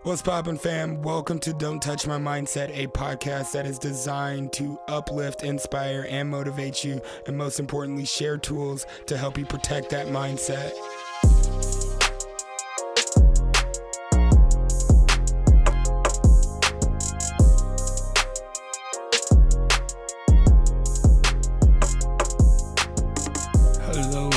What's poppin', fam? Welcome to Don't Touch My Mindset, a podcast that is designed to uplift, inspire, and motivate you, and most importantly, share tools to help you protect that mindset. Hello.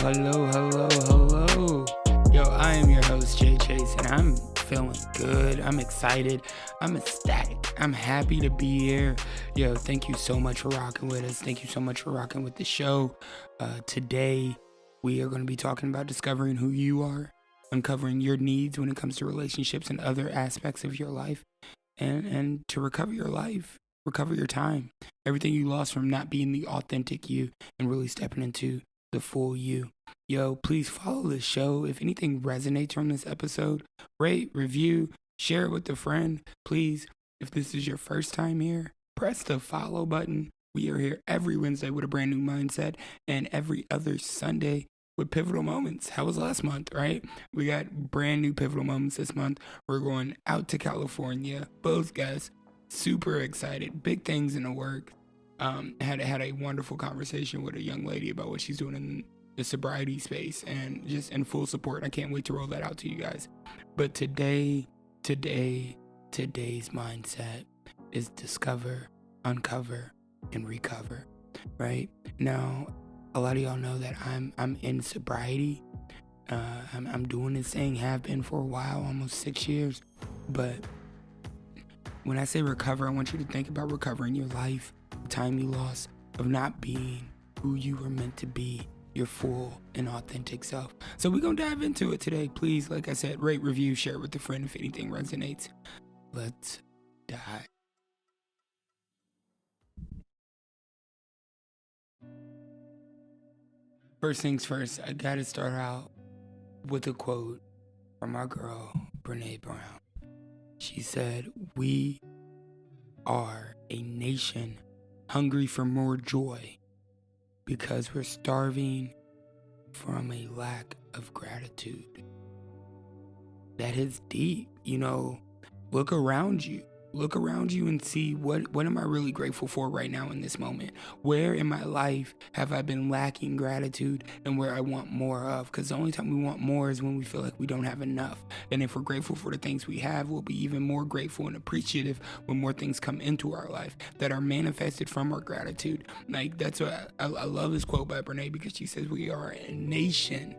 Yo, I am your host, Jay Chase, and I'm feeling good. I'm excited. I'm ecstatic. I'm happy to be here. Yo, thank you so much for rocking with us. Thank you so much for rocking with the show. Today, we are going to be talking about discovering who you are, uncovering your needs when it comes to relationships and other aspects of your life, and to recover your life, recover your time, everything you lost from not being the authentic you and really stepping into the full you. Yo, please follow the show. If anything resonates from this episode, rate, review, share it with a friend. Please, if this is your first time here, press the follow button. We are here every Wednesday with a brand new mindset and every other Sunday with pivotal moments. How was last month, right? We got brand new pivotal moments this month. We're going out to California. Both guys, super excited. Big things in the works. Had a wonderful conversation with a young lady about what she's doing in the sobriety space, and just in full support. I can't wait to roll that out to you guys. But today's mindset is discover, uncover, and recover. Right now, a lot of y'all know that I'm in sobriety. I'm doing this thing, have been for a while, almost 6 years. But when I say recover, I want you to think about recovering your life, the time you lost of not being who you were meant to be, your full and authentic self. So we're going to dive into it today. Please, like I said, rate, review, share it with a friend if anything resonates. Let's dive. First things first, I got to start out with a quote from our girl, Brené Brown. She said, "We are a nation hungry for more joy because we're starving from a lack of gratitude." That is deep. Look around you. Look around you and see what am I really grateful for right now in this moment? Where in my life have I been lacking gratitude and where I want more of? Because the only time we want more is when we feel like we don't have enough. And if we're grateful for the things we have, we'll be even more grateful and appreciative when more things come into our life that are manifested from our gratitude. Like, that's what I love this quote by Brené, because she says we are a nation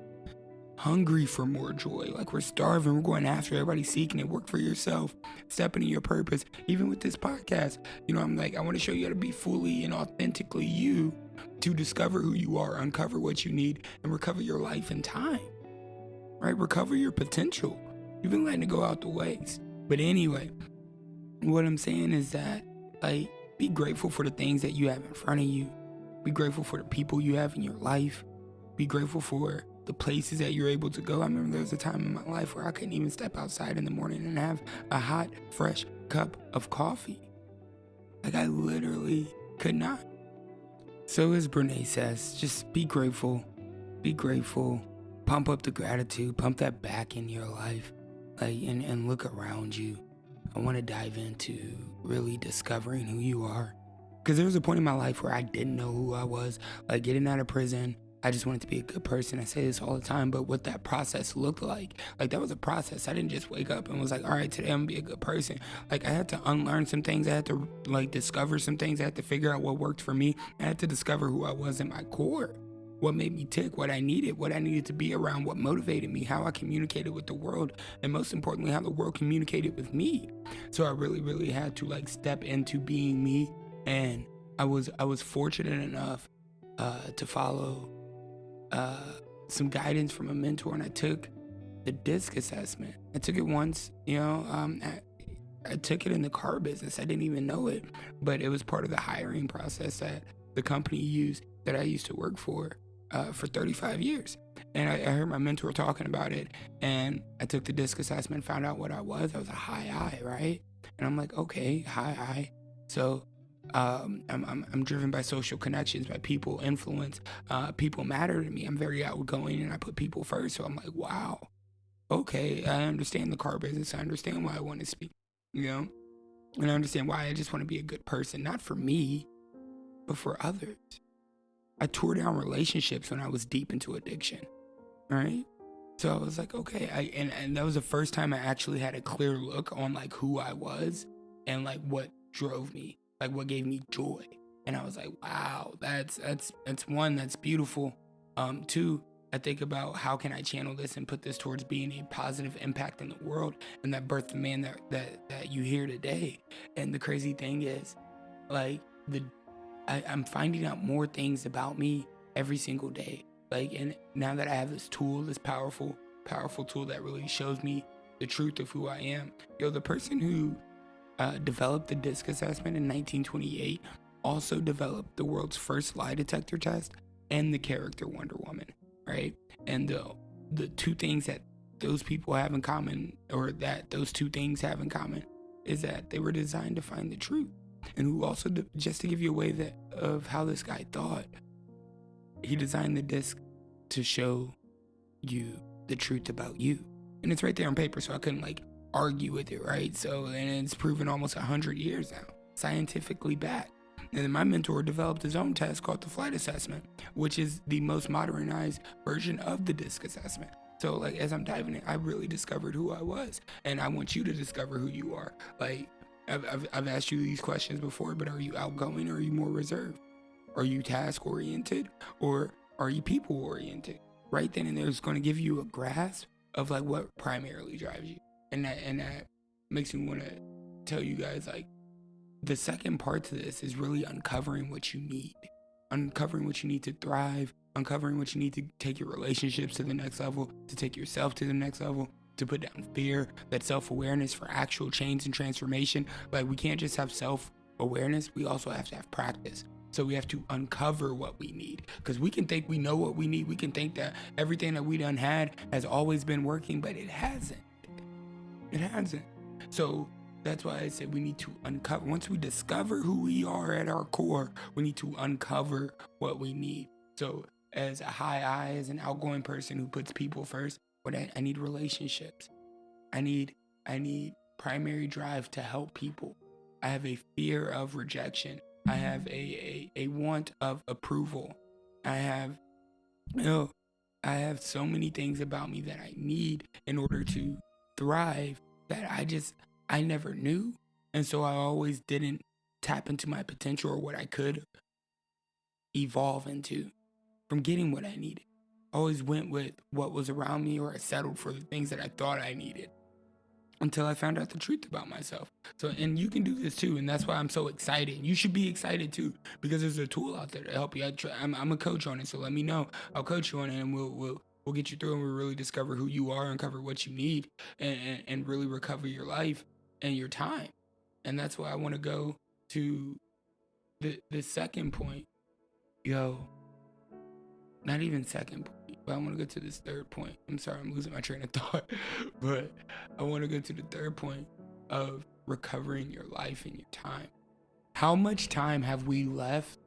hungry for more joy. Like, we're starving, we're going after, everybody's seeking it. Work for yourself, step into your purpose. Even with this podcast, I want to show you how to be fully and authentically you, to discover who you are, uncover what you need, and recover your life and time, right? Recover your potential. You've been letting it go out the ways. But anyway, what I'm saying is that, be grateful for the things that you have in front of you. Be grateful for the people you have in your life. Be grateful for the places that you're able to go. I remember there was a time in my life where I couldn't even step outside in the morning and have a hot, fresh cup of coffee. Like, I literally could not. So as Brené says, just be grateful, pump up the gratitude, pump that back in your life, and look around you. I want to dive into really discovering who you are. Because there was a point in my life where I didn't know who I was. Like, getting out of prison, I just wanted to be a good person. I say this all the time, but what that process looked like that was a process. I didn't just wake up and was like, all right, today I'm gonna be a good person. I had to unlearn some things. I had to discover some things. I had to figure out what worked for me. I had to discover who I was in my core, what made me tick, what I needed to be around, what motivated me, how I communicated with the world, and most importantly, how the world communicated with me. So I really, really had to step into being me. And I was fortunate enough to follow some guidance from a mentor, and I took the DISC assessment. I took it once, I took it in the car business. I didn't even know it, but it was part of the hiring process that the company used, that I used to work for 35 years. And I heard my mentor talking about it, and I took the DISC assessment, found out what I was. I was a high I, right? And I'm like, okay, high I. So I'm driven by social connections, by people influence. People matter to me. I'm very outgoing and I put people first. So I'm like, wow, okay, I understand the car business. I understand why I want to speak, you know, and I understand why I just want to be a good person, not for me, but for others. I tore down relationships when I was deep into addiction, right? So I was like, okay, and that was the first time I actually had a clear look on like who I was and like what drove me, like what gave me joy. And I was like, wow, that's one, that's beautiful. Two, I think about how can I channel this and put this towards being a positive impact in the world, and that birthed the man that you hear today. And the crazy thing is, like I'm finding out more things about me every single day. Like, and now that I have this tool, this powerful tool that really shows me the truth of who I am. The person who developed the DISC assessment in 1928 also developed the world's first lie detector test and the character Wonder Woman, right? And the two things that those people have in common, or that those two things have in common, is that they were designed to find the truth. And who also, just to give you a way of how this guy thought, he designed the disc to show you the truth about you. And it's right there on paper, so I couldn't like argue with it, right? So, and it's proven almost 100 years now, scientifically backed. And then my mentor developed his own test called the flight assessment, which is the most modernized version of the DISC assessment. So like, as I'm diving in, I really discovered who I was, and I want you to discover who you are. Like, I've asked you these questions before, but are you outgoing or are you more reserved? Are you task oriented or are you people oriented? Right then and there is going to give you a grasp of like what primarily drives you. And that makes me want to tell you guys, like, the second part to this is really uncovering what you need. Uncovering what you need to thrive, uncovering what you need to take your relationships to the next level, to take yourself to the next level, to put down fear, that self-awareness for actual change and transformation. Like, we can't just have self-awareness, we also have to have practice. So we have to uncover what we need, because we can think we know what we need. We can think that everything that we done had has always been working, but it hasn't. It hasn't. So that's why I said we need to uncover. Once we discover who we are at our core, we need to uncover what we need. So as a high I, as an outgoing person who puts people first, what I need relationships. I need primary drive to help people. I have a fear of rejection. I have a want of approval. I have so many things about me that I need in order to thrive that I never knew. And so I always didn't tap into my potential or what I could evolve into from getting what I needed. I always went with what was around me, or I settled for the things that I thought I needed, until I found out the truth about myself. So, and you can do this too, and that's why I'm so excited. You should be excited too, because there's a tool out there to help you. I'm a coach on it, so let me know. I'll coach you on it, and we'll get you through, and we'll really discover who you are, uncover what you need, and really recover your life and your time. And that's why I want to go to the second point. Not even second point, but I want to go to this third point. I'm sorry, I'm losing my train of thought, but I want to go to the third point of recovering your life and your time. How much time have we left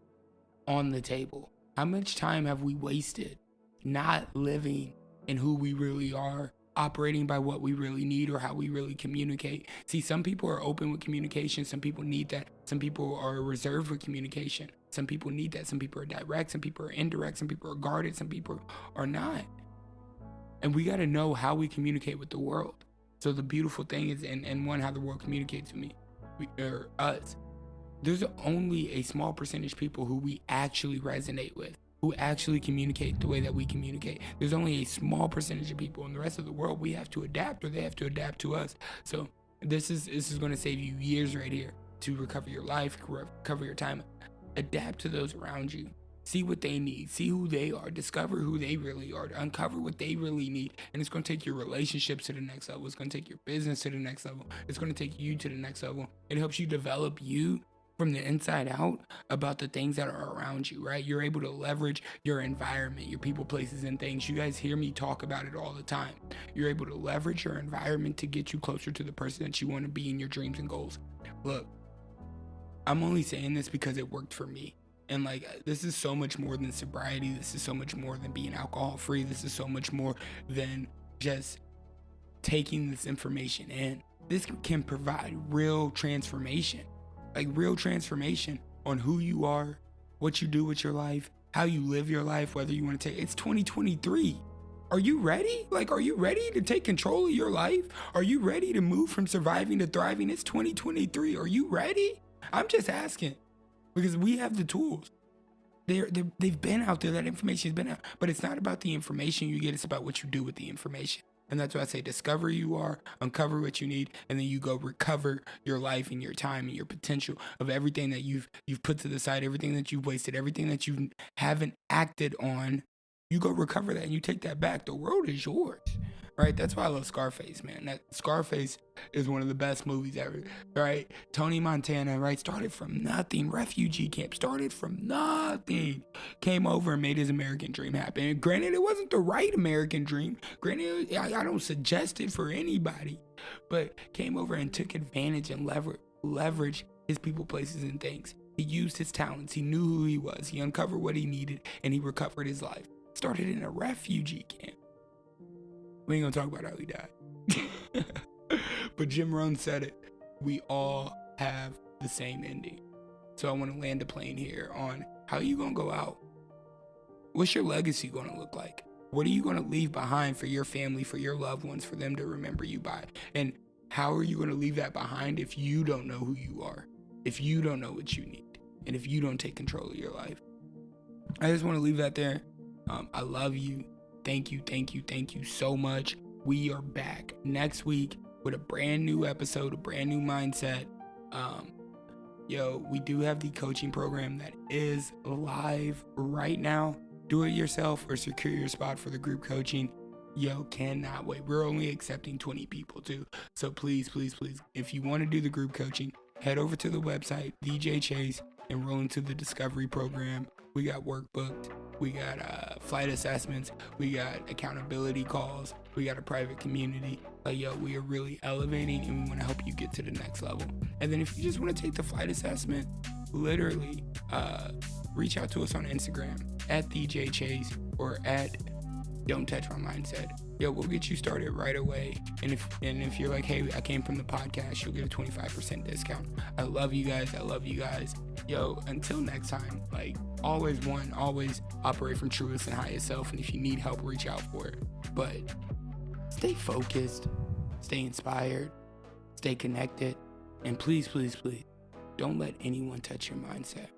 on the table? How much time have we wasted not living in who we really are, operating by what we really need or how we really communicate? See, some people are open with communication. Some people need that. Some people are reserved with communication. Some people need that. Some people are direct. Some people are indirect. Some people are guarded. Some people are not. And we got to know how we communicate with the world. So the beautiful thing is, and one, how the world communicates with me, or us. There's only a small percentage of people who we actually resonate with, who actually communicate the way that we communicate. There's only a small percentage of people, and the rest of the world, we have to adapt, or they have to adapt to us. So this is going to save you years right here to recover your life, recover your time. Adapt to those around you. See what they need. See who they are. Discover who they really are. Uncover what they really need. And it's going to take your relationships to the next level. It's going to take your business to the next level. It's going to take you to the next level. It helps you develop you from the inside out about the things that are around you, right? You're able to leverage your environment, your people, places, and things. You guys hear me talk about it all the time. You're able to leverage your environment to get you closer to the person that you want to be in your dreams and goals. Look, I'm only saying this because it worked for me. And like, this is so much more than sobriety. This is so much more than being alcohol free. This is so much more than just taking this information in. This can provide real transformation, like real transformation on who you are, what you do with your life, how you live your life, whether you want to take, it's 2023. Are you ready? Like, are you ready to take control of your life? Are you ready to move from surviving to thriving? It's 2023. Are you ready? I'm just asking, because we have the tools. They've been out there. That information has been out, but it's not about the information you get. It's about what you do with the information. And that's why I say discover who you are, uncover what you need, and then you go recover your life and your time and your potential of everything that you've put to the side, everything that you've wasted, everything that you haven't acted on. You go recover that and you take that back. The world is yours, right? That's why I love Scarface, man. That Scarface is one of the best movies ever, right? Tony Montana, right? Started from nothing, refugee camp, started from nothing, came over and made his American dream happen. And granted, it wasn't the right American dream. Granted, I don't suggest it for anybody, but came over and took advantage and leveraged his people, places, and things. He used his talents. He knew who he was. He uncovered what he needed, and he recovered his life. Started in a refugee camp. We ain't gonna talk about how he died. But Jim Rohn said it. We all have the same ending. So I want to land a plane here on how you gonna go out. What's your legacy gonna look like? What are you gonna leave behind for your family, for your loved ones, for them to remember you by? And how are you gonna leave that behind if you don't know who you are? If you don't know what you need? And if you don't take control of your life? I just want to leave that there. I love you. Thank you so much. We are back next week with a brand new episode, a brand new mindset. We do have the coaching program that is live right now. Do it yourself or secure your spot for the group coaching. Cannot wait. We're only accepting 20 people too. So please, if you want to do the group coaching, head over to the website, DJ Chase, enroll into the Discovery program. We got work booked. We got flight assessments. We got accountability calls. We got a private community. We are really elevating, and we want to help you get to the next level. And then if you just want to take the flight assessment, literally reach out to us on Instagram at DJ Chase or at Don't Touch My Mindset. We'll get you started right away. And if you're like, hey, I came from the podcast, you'll get a 25% discount. I love you guys. Until next time, always operate from truest and highest self. And if you need help, reach out for it. But stay focused, stay inspired, stay connected. And please, don't let anyone touch your mindset.